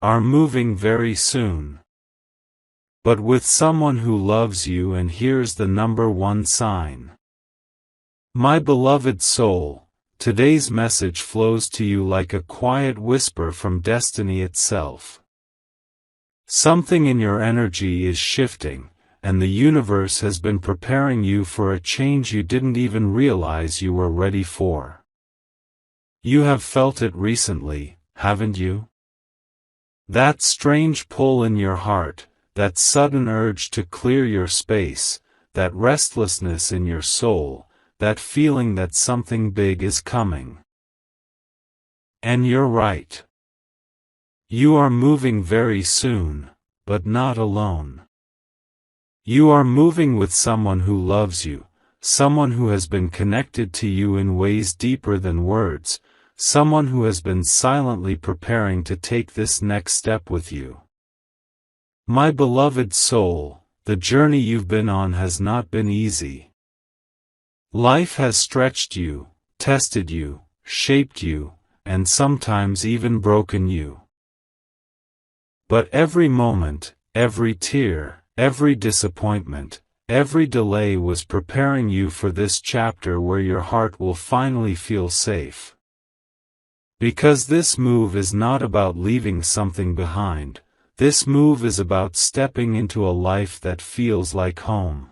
are moving very soon. But with someone who loves you, and here's the number one sign. My beloved soul, today's message flows to you like a quiet whisper from destiny itself. Something in your energy is shifting, and the universe has been preparing you for a change you didn't even realize you were ready for. You have felt it recently, haven't you? That strange pull in your heart, that sudden urge to clear your space, that restlessness in your soul, that feeling that something big is coming. And you're right. You are moving very soon, but not alone. You are moving with someone who loves you, someone who has been connected to you in ways deeper than words, someone who has been silently preparing to take this next step with you. My beloved soul, the journey you've been on has not been easy. Life has stretched you, tested you, shaped you, and sometimes even broken you. But every moment, every tear, every disappointment, every delay was preparing you for this chapter where your heart will finally feel safe. Because this move is not about leaving something behind, this move is about stepping into a life that feels like home.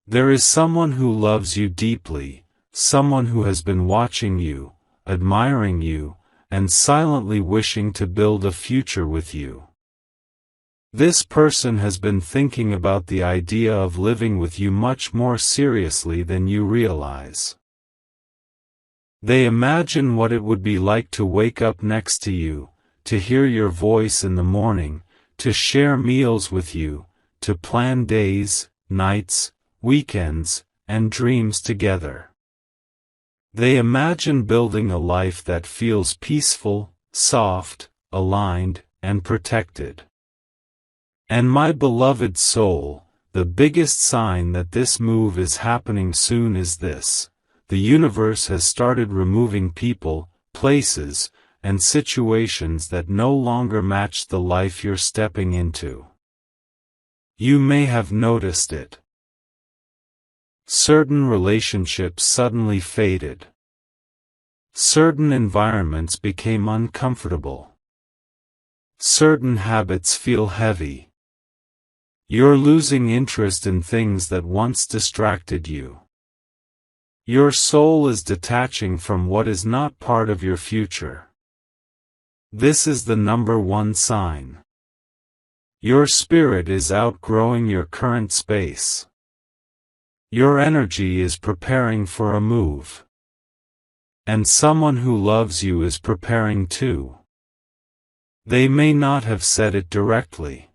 There is someone who loves you deeply, someone who has been watching you, admiring you, and silently wishing to build a future with you. This person has been thinking about the idea of living with you much more seriously than you realize. They imagine what it would be like to wake up next to you, to hear your voice in the morning, to share meals with you, to plan days, nights, weekends, and dreams together. They imagine building a life that feels peaceful, soft, aligned, and protected. And my beloved soul, the biggest sign that this move is happening soon is this: the universe has started removing people, places, and situations that no longer match the life you're stepping into. You may have noticed it. Certain relationships suddenly faded. Certain environments became uncomfortable. Certain habits feel heavy. You're losing interest in things that once distracted you. Your soul is detaching from what is not part of your future. This is the number one sign. Your spirit is outgrowing your current space. Your energy is preparing for a move. And someone who loves you is preparing too. They may not have said it directly.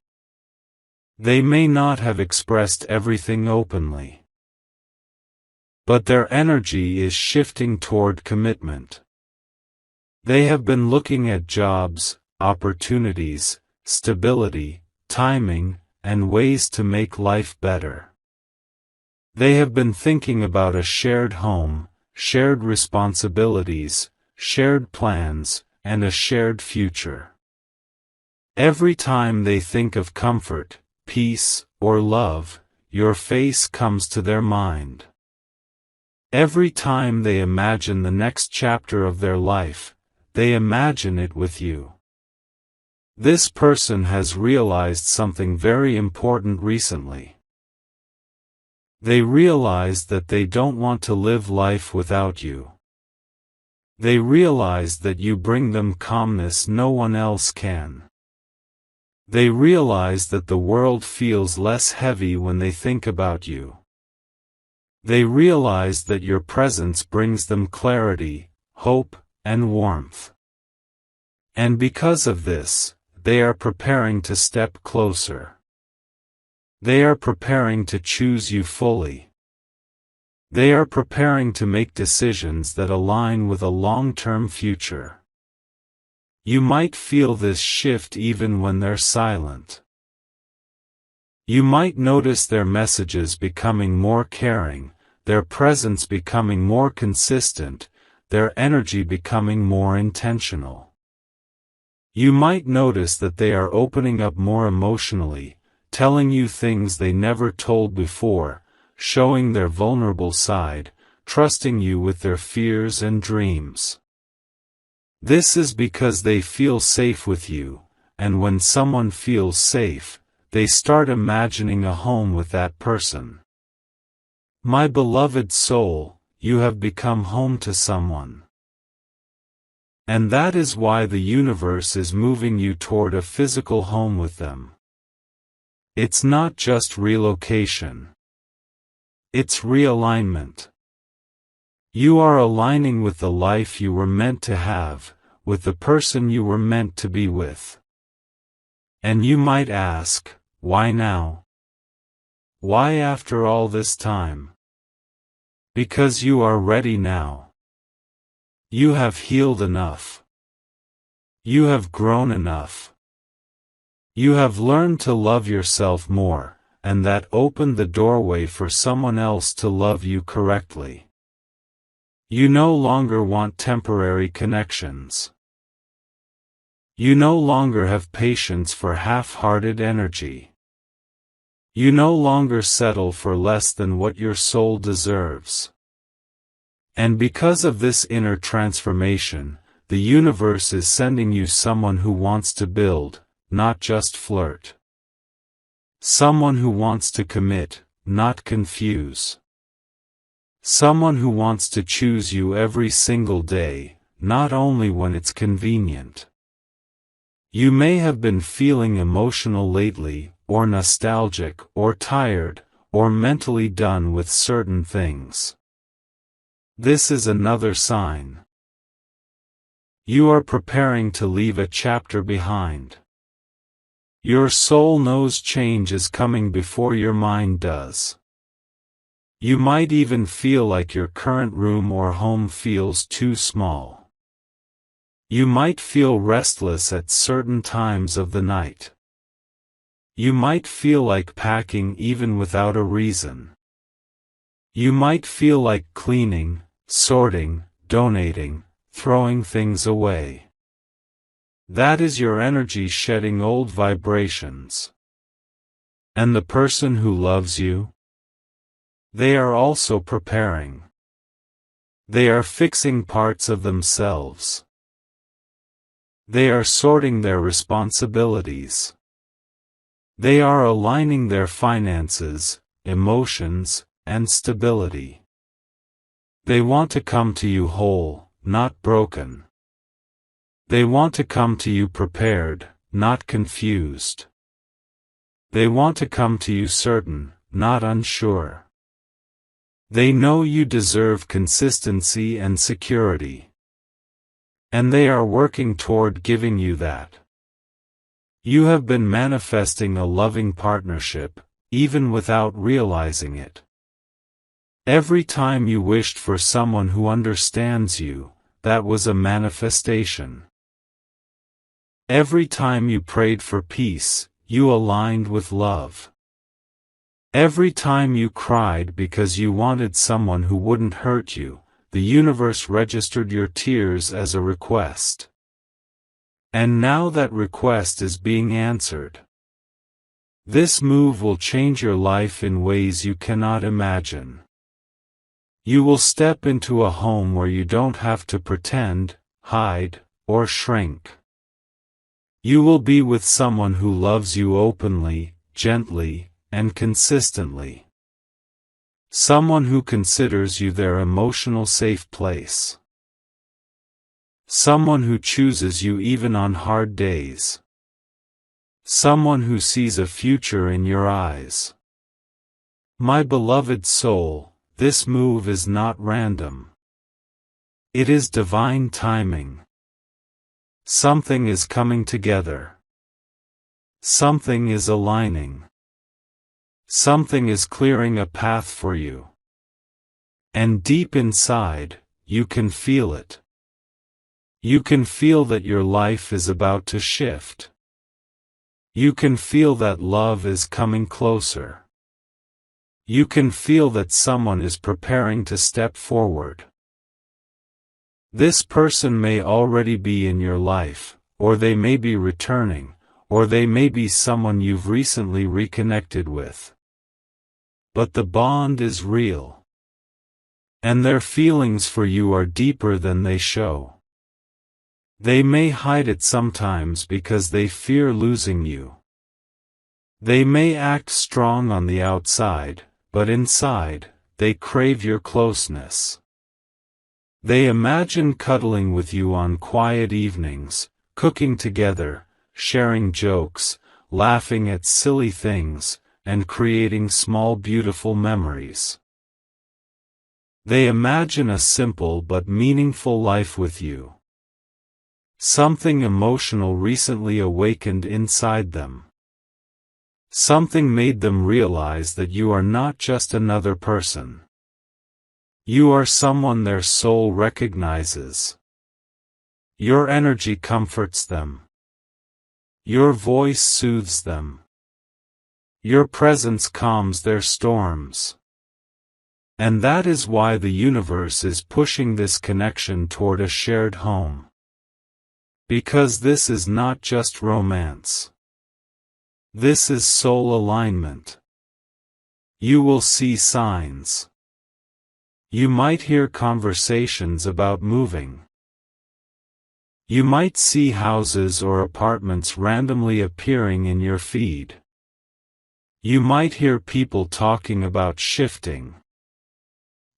They may not have expressed everything openly. But their energy is shifting toward commitment. They have been looking at jobs, opportunities, stability, timing, and ways to make life better. They have been thinking about a shared home, shared responsibilities, shared plans, and a shared future. Every time they think of comfort, peace, or love, your face comes to their mind. Every time they imagine the next chapter of their life, they imagine it with you. This person has realized something very important recently. They realize that they don't want to live life without you. They realize that you bring them calmness no one else can. They realize that the world feels less heavy when they think about you. They realize that your presence brings them clarity, hope, and warmth. And because of this, they are preparing to step closer. They are preparing to choose you fully. They are preparing to make decisions that align with a long-term future. You might feel this shift even when they're silent. You might notice their messages becoming more caring, their presence becoming more consistent, their energy becoming more intentional. You might notice that they are opening up more emotionally, telling you things they never told before, showing their vulnerable side, trusting you with their fears and dreams. This is because they feel safe with you, and when someone feels safe, they start imagining a home with that person. My beloved soul, you have become home to someone. And that is why the universe is moving you toward a physical home with them. It's not just relocation. It's realignment. You are aligning with the life you were meant to have, with the person you were meant to be with. And you might ask, why now? Why after all this time? Because you are ready now. You have healed enough. You have grown enough. You have learned to love yourself more, and that opened the doorway for someone else to love you correctly. You no longer want temporary connections. You no longer have patience for half-hearted energy. You no longer settle for less than what your soul deserves. And because of this inner transformation, the universe is sending you someone who wants to build, not just flirt. Someone who wants to commit, not confuse. Someone who wants to choose you every single day, not only when it's convenient. You may have been feeling emotional lately, or nostalgic, or tired, or mentally done with certain things. This is another sign. You are preparing to leave a chapter behind. Your soul knows change is coming before your mind does. You might even feel like your current room or home feels too small. You might feel restless at certain times of the night. You might feel like packing even without a reason. You might feel like cleaning, sorting, donating, throwing things away. That is your energy shedding old vibrations. And the person who loves you? They are also preparing. They are fixing parts of themselves. They are sorting their responsibilities. They are aligning their finances, emotions, and stability. They want to come to you whole, not broken. They want to come to you prepared, not confused. They want to come to you certain, not unsure. They know you deserve consistency and security. And they are working toward giving you that. You have been manifesting a loving partnership, even without realizing it. Every time you wished for someone who understands you, that was a manifestation. Every time you prayed for peace, you aligned with love. Every time you cried because you wanted someone who wouldn't hurt you, the universe registered your tears as a request. And now that request is being answered. This move will change your life in ways you cannot imagine. You will step into a home where you don't have to pretend, hide, or shrink. You will be with someone who loves you openly, gently, and consistently. Someone who considers you their emotional safe place. Someone who chooses you even on hard days. Someone who sees a future in your eyes. My beloved soul, this move is not random. It is divine timing. Something is coming together. Something is aligning. Something is clearing a path for you. And deep inside, you can feel it. You can feel that your life is about to shift. You can feel that love is coming closer. You can feel that someone is preparing to step forward. This person may already be in your life, or they may be returning, or they may be someone you've recently reconnected with. But the bond is real. And their feelings for you are deeper than they show. They may hide it sometimes because they fear losing you. They may act strong on the outside, but inside, they crave your closeness. They imagine cuddling with you on quiet evenings, cooking together, sharing jokes, laughing at silly things, and creating small beautiful memories. They imagine a simple but meaningful life with you. Something emotional recently awakened inside them. Something made them realize that you are not just another person. You are someone their soul recognizes. Your energy comforts them. Your voice soothes them. Your presence calms their storms. And that is why the universe is pushing this connection toward a shared home. Because this is not just romance. This is soul alignment. You will see signs. You might hear conversations about moving. You might see houses or apartments randomly appearing in your feed. You might hear people talking about shifting.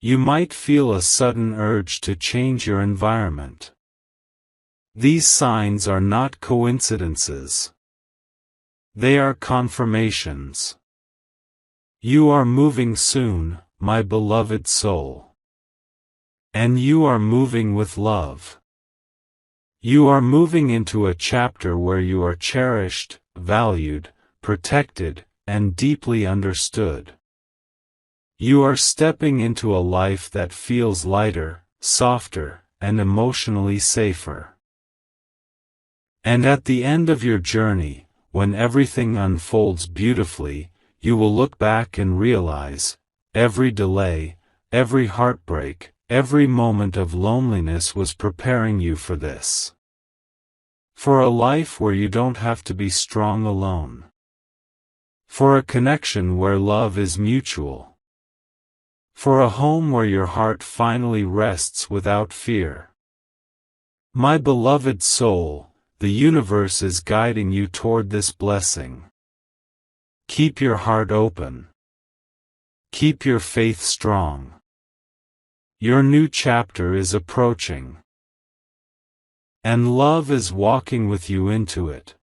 You might feel a sudden urge to change your environment. These signs are not coincidences. They are confirmations. You are moving soon, my beloved soul. And you are moving with love. You are moving into a chapter where you are cherished, valued, protected, and deeply understood. You are stepping into a life that feels lighter, softer, and emotionally safer. And at the end of your journey, when everything unfolds beautifully, you will look back and realize, every delay, every heartbreak, every moment of loneliness was preparing you for this. For a life where you don't have to be strong alone. For a connection where love is mutual. For a home where your heart finally rests without fear. My beloved soul, the universe is guiding you toward this blessing. Keep your heart open. Keep your faith strong. Your new chapter is approaching. And love is walking with you into it.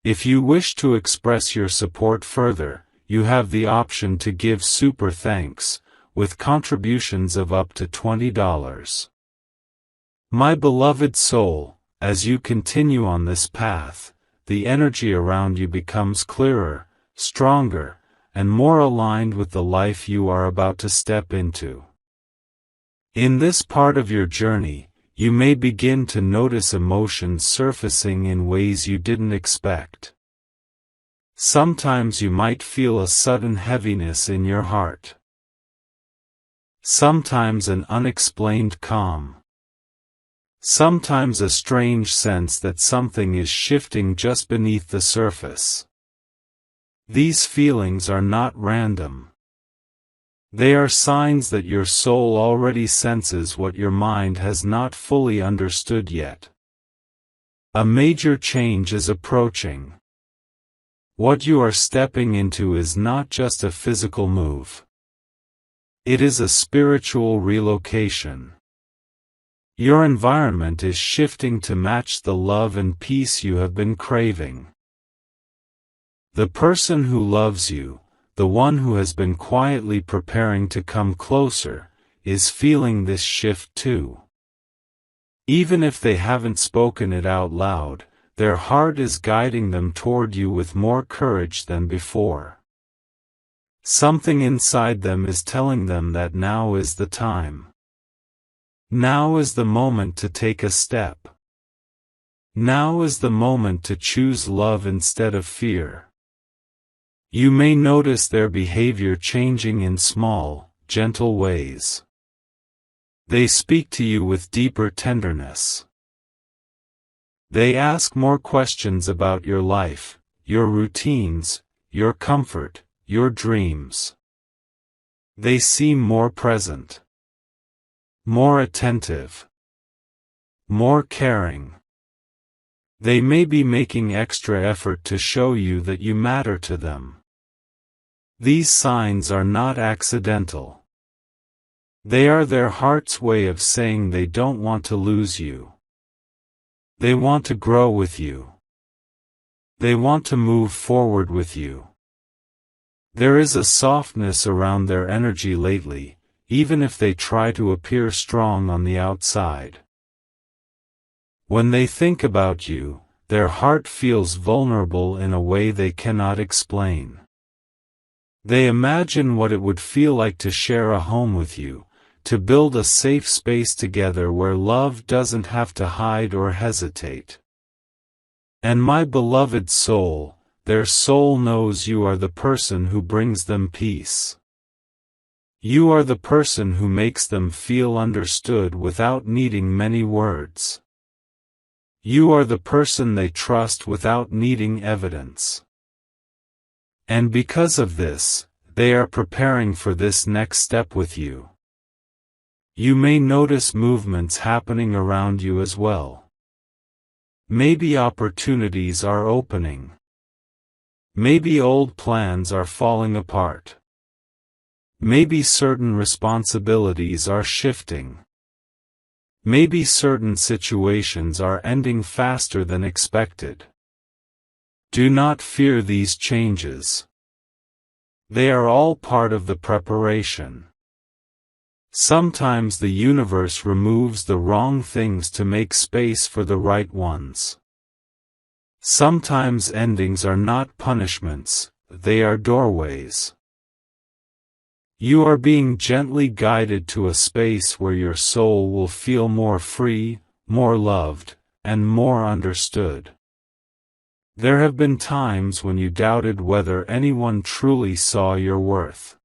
If you wish to express your support further, you have the option to give super thanks, with contributions of up to $20. My beloved soul, as you continue on this path, the energy around you becomes clearer, stronger, and more aligned with the life you are about to step into. In this part of your journey, you may begin to notice emotions surfacing in ways you didn't expect. Sometimes you might feel a sudden heaviness in your heart. Sometimes an unexplained calm. Sometimes a strange sense that something is shifting just beneath the surface. These feelings are not random. They are signs that your soul already senses what your mind has not fully understood yet. A major change is approaching. What you are stepping into is not just a physical move. It is a spiritual relocation. Your environment is shifting to match the love and peace you have been craving. The person who loves you, the one who has been quietly preparing to come closer, is feeling this shift too. Even if they haven't spoken it out loud, their heart is guiding them toward you with more courage than before. Something inside them is telling them that now is the time. Now is the moment to take a step. Now is the moment to choose love instead of fear. You may notice their behavior changing in small, gentle ways. They speak to you with deeper tenderness. They ask more questions about your life, your routines, your comfort, your dreams. They seem more present, more attentive, more caring. They may be making extra effort to show you that you matter to them. These signs are not accidental. They are their heart's way of saying they don't want to lose you. They want to grow with you. They want to move forward with you. There is a softness around their energy lately, even if they try to appear strong on the outside. When they think about you, their heart feels vulnerable in a way they cannot explain. They imagine what it would feel like to share a home with you, to build a safe space together where love doesn't have to hide or hesitate. And my beloved soul, their soul knows you are the person who brings them peace. You are the person who makes them feel understood without needing many words. You are the person they trust without needing evidence. And because of this, they are preparing for this next step with you. You may notice movements happening around you as well. Maybe opportunities are opening. Maybe old plans are falling apart. Maybe certain responsibilities are shifting. Maybe certain situations are ending faster than expected. Do not fear these changes. They are all part of the preparation. Sometimes the universe removes the wrong things to make space for the right ones. Sometimes endings are not punishments, they are doorways. You are being gently guided to a space where your soul will feel more free, more loved, and more understood. There have been times when you doubted whether anyone truly saw your worth.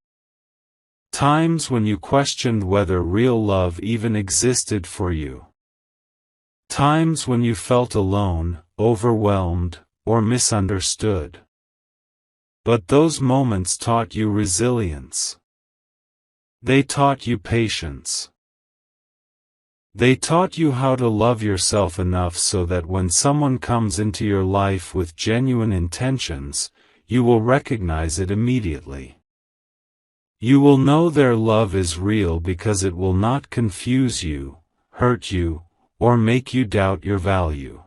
Times when you questioned whether real love even existed for you. Times when you felt alone, overwhelmed, or misunderstood. But those moments taught you resilience. They taught you patience. They taught you how to love yourself enough so that when someone comes into your life with genuine intentions, you will recognize it immediately. You will know their love is real because it will not confuse you, hurt you, or make you doubt your value.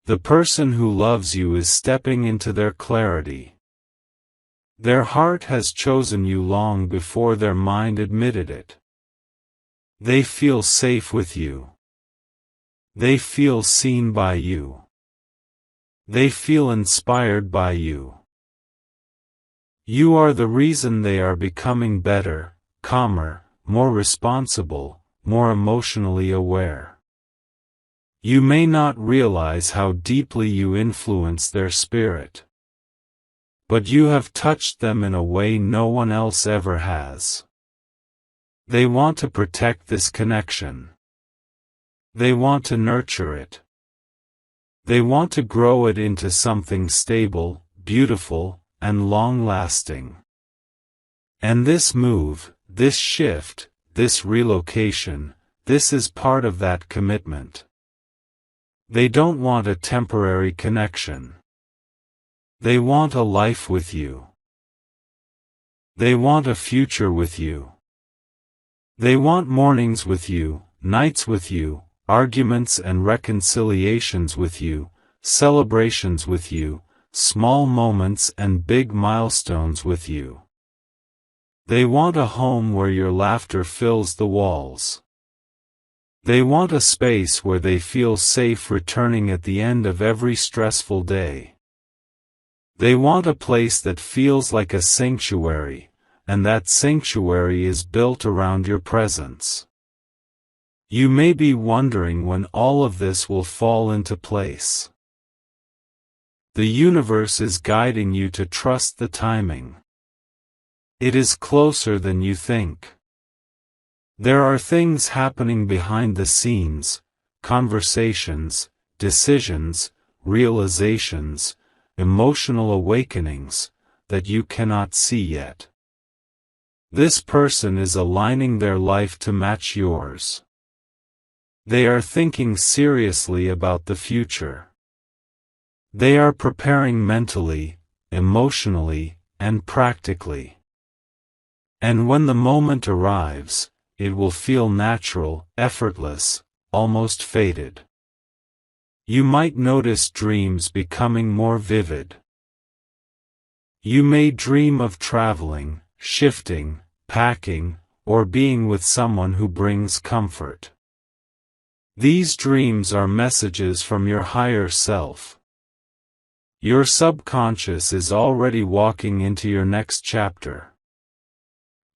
The person who loves you is stepping into their clarity. Their heart has chosen you long before their mind admitted it. They feel safe with you. They feel seen by you. They feel inspired by you. You are the reason they are becoming better, calmer, more responsible, more emotionally aware. You may not realize how deeply you influence their spirit. But you have touched them in a way no one else ever has. They want to protect this connection. They want to nurture it. They want to grow it into something stable, beautiful, and long-lasting. And this move, this shift, this relocation, this is part of that commitment. They don't want a temporary connection. They want a life with you. They want a future with you. They want mornings with you, nights with you, arguments and reconciliations with you, celebrations with you, small moments and big milestones with you. They want a home where your laughter fills the walls. They want a space where they feel safe returning at the end of every stressful day. They want a place that feels like a sanctuary, and that sanctuary is built around your presence. You may be wondering when all of this will fall into place. The universe is guiding you to trust the timing. It is closer than you think. There are things happening behind the scenes, conversations, decisions, realizations, emotional awakenings, that you cannot see yet. This person is aligning their life to match yours. They are thinking seriously about the future. They are preparing mentally, emotionally, and practically. And when the moment arrives, it will feel natural, effortless, almost fated. You might notice dreams becoming more vivid. You may dream of traveling, shifting, packing, or being with someone who brings comfort. These dreams are messages from your higher self. Your subconscious is already walking into your next chapter.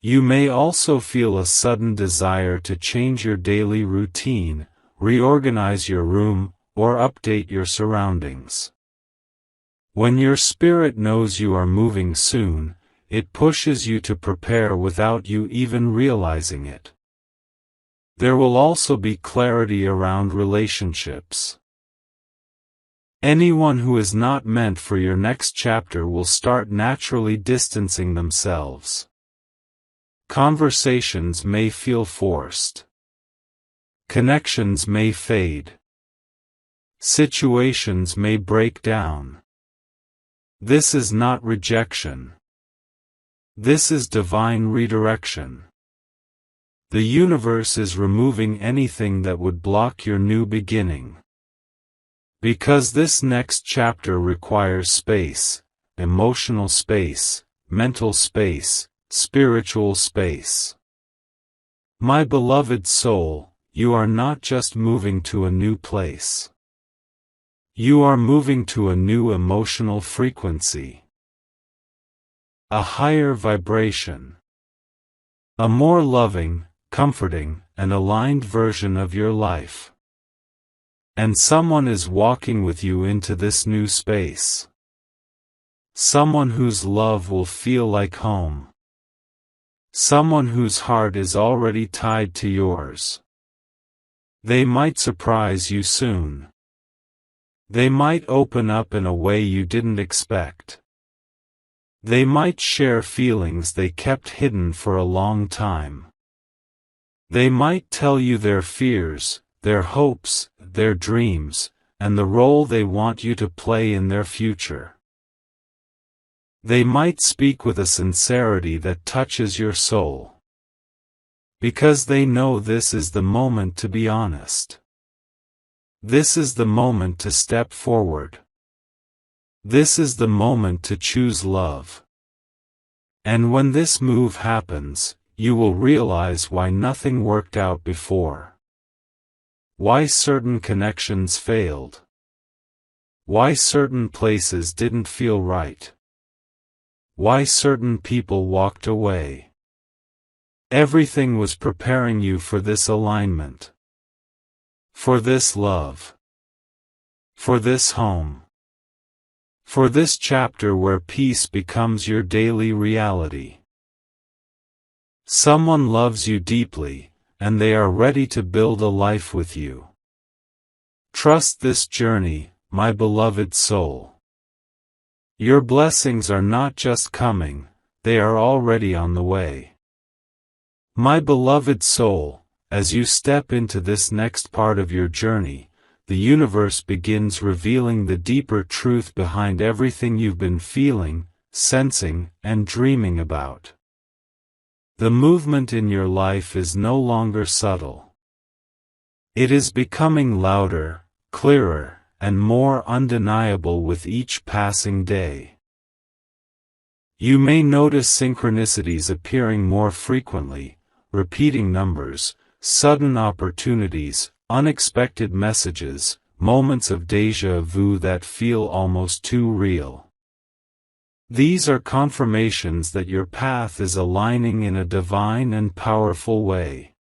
You may also feel a sudden desire to change your daily routine, reorganize your room, or update your surroundings. When your spirit knows you are moving soon, it pushes you to prepare without you even realizing it. There will also be clarity around relationships. Anyone who is not meant for your next chapter will start naturally distancing themselves. Conversations may feel forced. Connections may fade. Situations may break down. This is not rejection. This is divine redirection. The universe is removing anything that would block your new beginning. Because this next chapter requires space, emotional space, mental space, spiritual space. My beloved soul, you are not just moving to a new place. You are moving to a new emotional frequency. A higher vibration. A more loving, comforting, and aligned version of your life. And someone is walking with you into this new space. Someone whose love will feel like home. Someone whose heart is already tied to yours. They might surprise you soon. They might open up in a way you didn't expect. They might share feelings they kept hidden for a long time. They might tell you their fears, their hopes, their dreams, and the role they want you to play in their future. They might speak with a sincerity that touches your soul. Because they know this is the moment to be honest. This is the moment to step forward. This is the moment to choose love. And when this move happens, you will realize why nothing worked out before. Why certain connections failed. Why certain places didn't feel right. Why certain people walked away. Everything was preparing you for this alignment. For this love. For this home. For this chapter where peace becomes your daily reality. Someone loves you deeply, and they are ready to build a life with you. Trust this journey, my beloved soul. Your blessings are not just coming, they are already on the way. My beloved soul, as you step into this next part of your journey, the universe begins revealing the deeper truth behind everything you've been feeling, sensing, and dreaming about. The movement in your life is no longer subtle. It is becoming louder, clearer, and more undeniable with each passing day. You may notice synchronicities appearing more frequently, repeating numbers, sudden opportunities, unexpected messages, moments of déjà vu that feel almost too real. These are confirmations that your path is aligning in a divine and powerful way.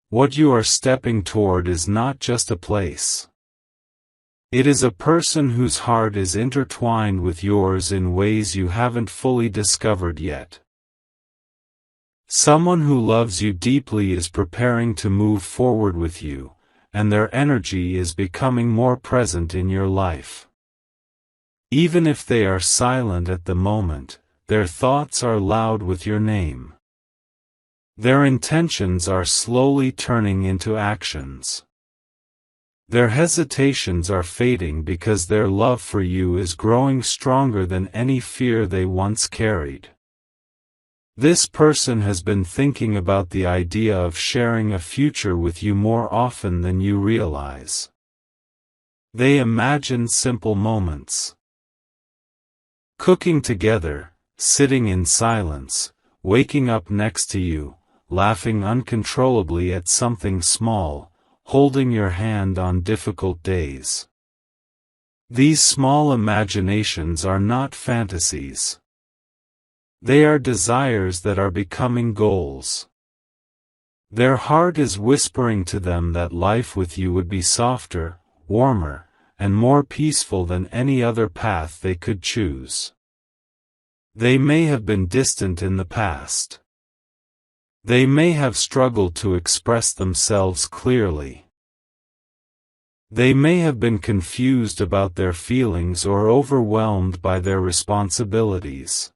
What you are stepping toward is not just a place. It is a person whose heart is intertwined with yours in ways you haven't fully discovered yet. Someone who loves you deeply is preparing to move forward with you, and their energy is becoming more present in your life. Even if they are silent at the moment, their thoughts are loud with your name. Their intentions are slowly turning into actions. Their hesitations are fading because their love for you is growing stronger than any fear they once carried. This person has been thinking about the idea of sharing a future with you more often than you realize. They imagine simple moments. Cooking together, sitting in silence, waking up next to you, laughing uncontrollably at something small, holding your hand on difficult days. These small imaginations are not fantasies. They are desires that are becoming goals. Their heart is whispering to them that life with you would be softer, warmer, and more peaceful than any other path they could choose. They may have been distant in the past. They may have struggled to express themselves clearly. They may have been confused about their feelings or overwhelmed by their responsibilities.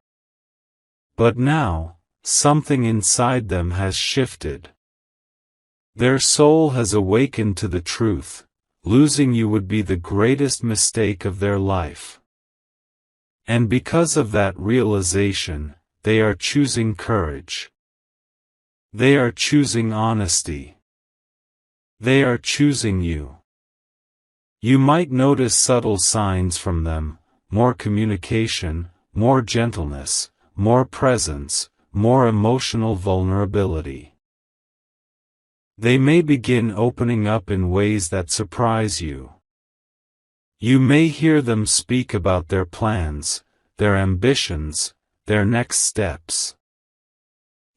But now, something inside them has shifted. Their soul has awakened to the truth: losing you would be the greatest mistake of their life. And because of that realization, they are choosing courage. They are choosing honesty. They are choosing you. You might notice subtle signs from them: more communication, more gentleness, more presence, more emotional vulnerability. They may begin opening up in ways that surprise you. You may hear them speak about their plans, their ambitions, their next steps.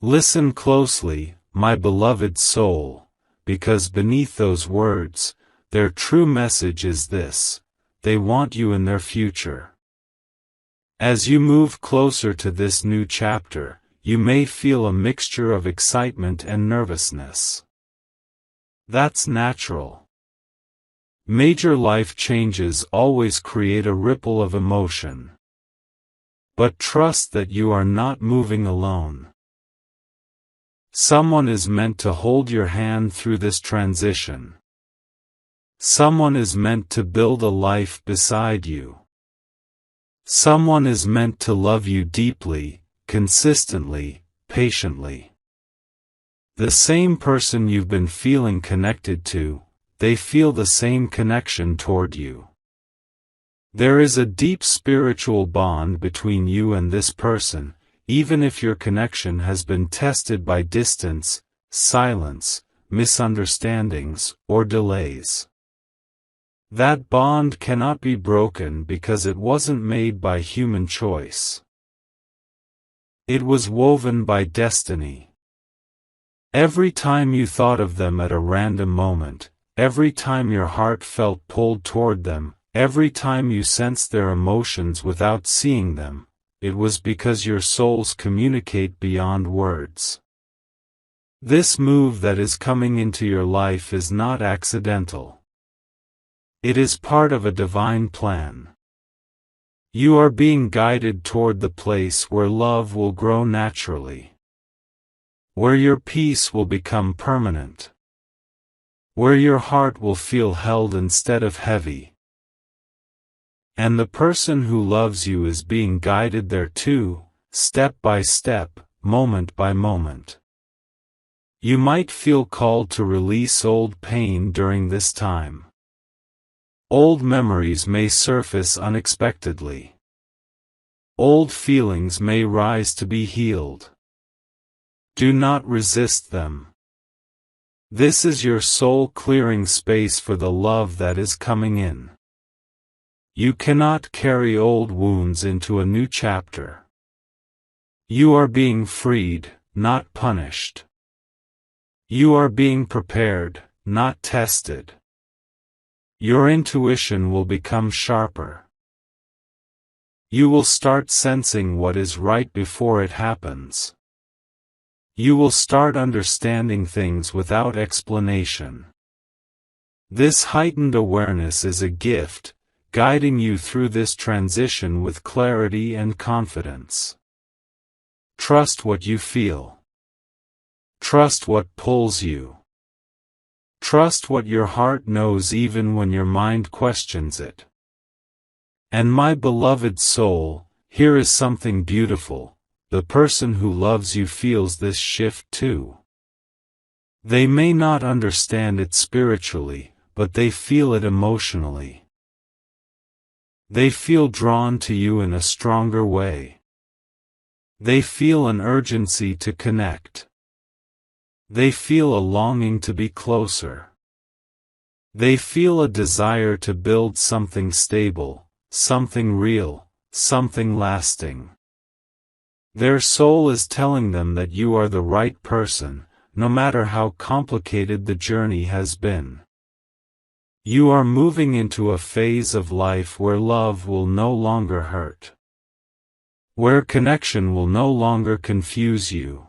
Listen closely, my beloved soul, because beneath those words, their true message is this: they want you in their future. As you move closer to this new chapter, you may feel a mixture of excitement and nervousness. That's natural. Major life changes always create a ripple of emotion. But trust that you are not moving alone. Someone is meant to hold your hand through this transition. Someone is meant to build a life beside you. Someone is meant to love you deeply, consistently, patiently. The same person you've been feeling connected to, they feel the same connection toward you. There is a deep spiritual bond between you and this person, even if your connection has been tested by distance, silence, misunderstandings, or delays. That bond cannot be broken because it wasn't made by human choice. It was woven by destiny. Every time you thought of them at a random moment, every time your heart felt pulled toward them, every time you sensed their emotions without seeing them, it was because your souls communicate beyond words. This move that is coming into your life is not accidental. It is part of a divine plan. You are being guided toward the place where love will grow naturally. Where your peace will become permanent. Where your heart will feel held instead of heavy. And the person who loves you is being guided there too, step by step, moment by moment. You might feel called to release old pain during this time. Old memories may surface unexpectedly. Old feelings may rise to be healed. Do not resist them. This is your soul clearing space for the love that is coming in. You cannot carry old wounds into a new chapter. You are being freed, not punished. You are being prepared, not tested. Your intuition will become sharper. You will start sensing what is right before it happens. You will start understanding things without explanation. This heightened awareness is a gift, guiding you through this transition with clarity and confidence. Trust what you feel. Trust what pulls you. Trust what your heart knows even when your mind questions it. And my beloved soul, here is something beautiful. The person who loves you feels this shift too. They may not understand it spiritually, but they feel it emotionally. They feel drawn to you in a stronger way. They feel an urgency to connect. They feel a longing to be closer. They feel a desire to build something stable, something real, something lasting. Their soul is telling them that you are the right person, no matter how complicated the journey has been. You are moving into a phase of life where love will no longer hurt. Where connection will no longer confuse you.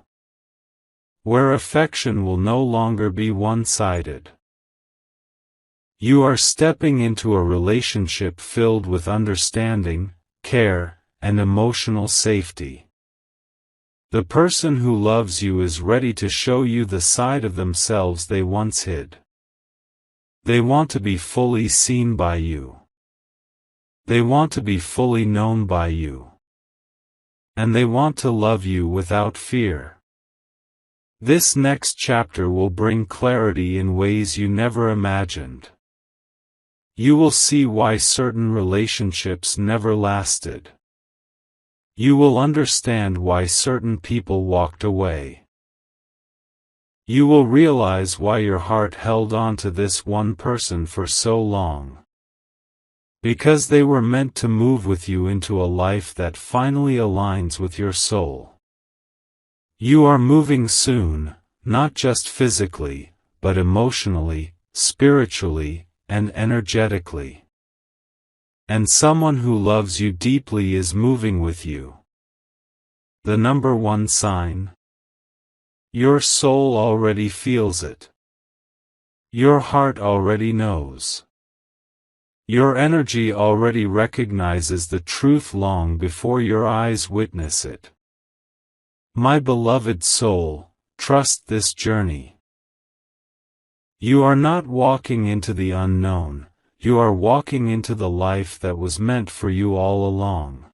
Where affection will no longer be one-sided. You are stepping into a relationship filled with understanding, care, and emotional safety. The person who loves you is ready to show you the side of themselves they once hid. They want to be fully seen by you. They want to be fully known by you. And they want to love you without fear. This next chapter will bring clarity in ways you never imagined. You will see why certain relationships never lasted. You will understand why certain people walked away. You will realize why your heart held on to this one person for so long. Because they were meant to move with you into a life that finally aligns with your soul. You are moving soon, not just physically, but emotionally, spiritually, and energetically. And someone who loves you deeply is moving with you. The number one sign. Your soul already feels it. Your heart already knows. Your energy already recognizes the truth long before your eyes witness it. My beloved soul, trust this journey. You are not walking into the unknown, you are walking into the life that was meant for you all along.